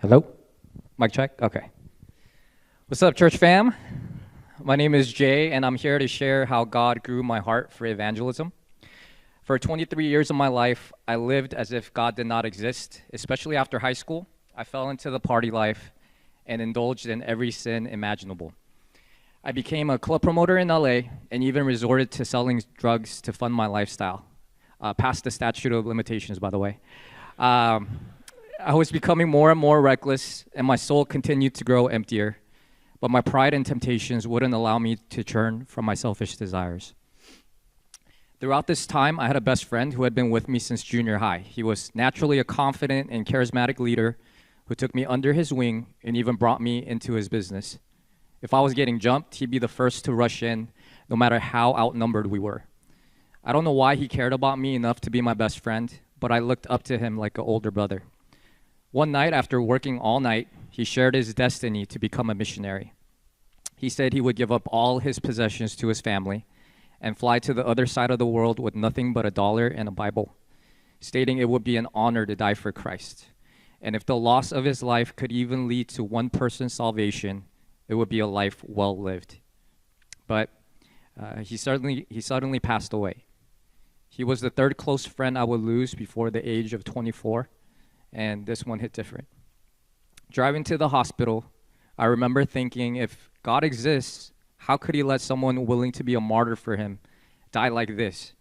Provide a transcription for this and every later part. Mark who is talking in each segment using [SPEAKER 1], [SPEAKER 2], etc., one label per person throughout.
[SPEAKER 1] Hello? Mic check? Okay. What's up, church fam? My name is Jay, and I'm here to share how God grew my heart for evangelism. For 23 years of my life, I lived as if God did not exist, especially after high school. I fell into the party life and indulged in every sin imaginable. I became a club promoter in LA and even resorted to selling drugs to fund my lifestyle. Past the statute of limitations, by the way. I was becoming more and more reckless, and my soul continued to grow emptier. But my pride and temptations wouldn't allow me to turn from my selfish desires. Throughout this time, I had a best friend who had been with me since junior high. He was naturally a confident and charismatic leader who took me under his wing and even brought me into his business. If I was getting jumped, he'd be the first to rush in, no matter how outnumbered we were. I don't know why he cared about me enough to be my best friend, but I looked up to him like an older brother. One night, after working all night, he shared his destiny to become a missionary. He said he would give up all his possessions to his family and fly to the other side of the world with nothing but $1 and a Bible, stating it would be an honor to die for Christ. And if the loss of his life could even lead to one person's salvation, it would be a life well lived. But he suddenly passed away. He was the third close friend I would lose before the age of 24, and this one hit different. Driving to the hospital, I remember thinking, if God exists, how could he let someone willing to be a martyr for him die like this?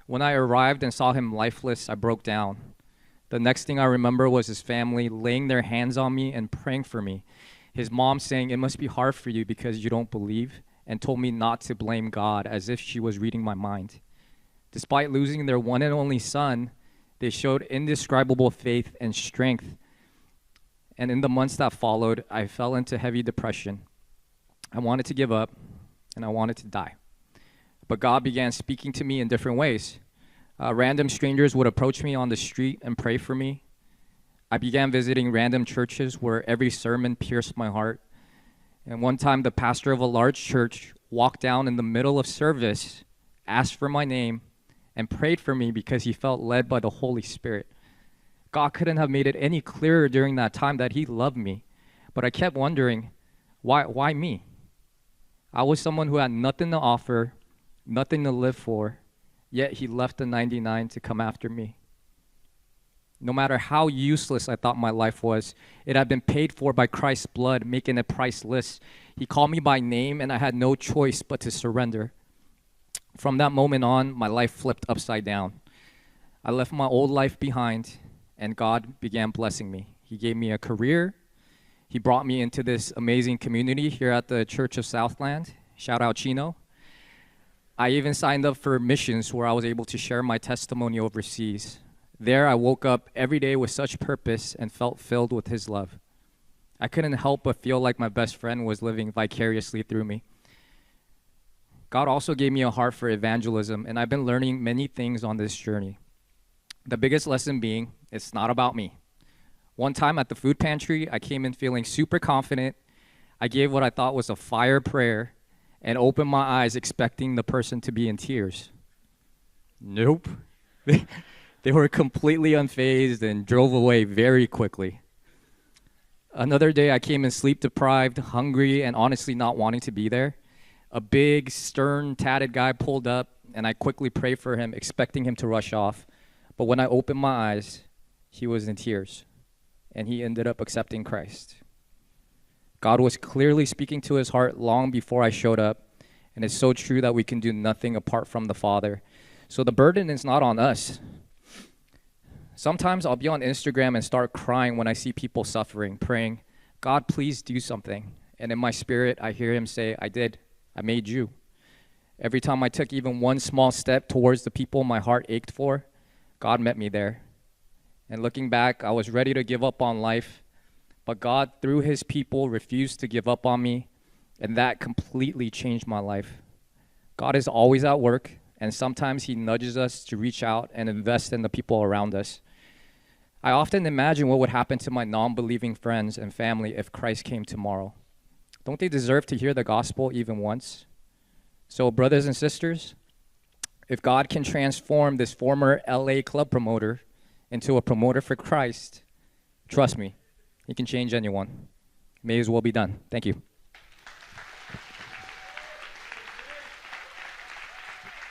[SPEAKER 1] When I arrived and saw him lifeless, I broke down. The next thing I remember was his family laying their hands on me and praying for me. His mom saying, "It must be hard for you because you don't believe," and told me not to blame God, as if she was reading my mind. Despite losing their one and only son, they showed indescribable faith and strength. And in the months that followed, I fell into heavy depression. I wanted to give up, and I wanted to die. But God began speaking to me in different ways. Random strangers would approach me on the street and pray for me. I began visiting random churches where every sermon pierced my heart. And one time, the pastor of a large church walked down in the middle of service, asked for my name, and prayed for me because he felt led by the Holy Spirit. God couldn't have made it any clearer during that time that he loved me. But I kept wondering, why me? I was someone who had nothing to offer, nothing to live for, yet he left the 99 to come after me. No matter how useless I thought my life was, it had been paid for by Christ's blood, making it priceless. He called me by name, and I had no choice but to surrender. From that moment on, my life flipped upside down. I left my old life behind, and God began blessing me. He gave me a career. He brought me into this amazing community here at the Church of Southland. Shout out Chino. I even signed up for missions where I was able to share my testimony overseas. There, I woke up every day with such purpose and felt filled with his love. I couldn't help but feel like my best friend was living vicariously through me. God also gave me a heart for evangelism, and I've been learning many things on this journey. The biggest lesson being, it's not about me. One time at the food pantry, I came in feeling super confident. I gave what I thought was a fire prayer and opened my eyes expecting the person to be in tears. Nope. They were completely unfazed and drove away very quickly. Another day, I came in sleep deprived, hungry, and honestly not wanting to be there. A big, stern, tatted guy pulled up, and I quickly prayed for him, expecting him to rush off. But when I opened my eyes, he was in tears, and he ended up accepting Christ. God was clearly speaking to his heart long before I showed up, and it's so true that we can do nothing apart from the Father. So the burden is not on us. Sometimes I'll be on Instagram and start crying when I see people suffering, praying, "God, please do something." And in my spirit, I hear him say, "I did. I made you." Every time I took even one small step towards the people my heart ached for, God met me there. And looking back, I was ready to give up on life, but God, through his people, refused to give up on me, and that completely changed my life. God is always at work, and sometimes he nudges us to reach out and invest in the people around us. I often imagine what would happen to my non-believing friends and family if Christ came tomorrow. Don't they deserve to hear the gospel even once? So, brothers and sisters, if God can transform this former LA club promoter into a promoter for Christ, trust me, You can change anyone. May as well be done. Thank you.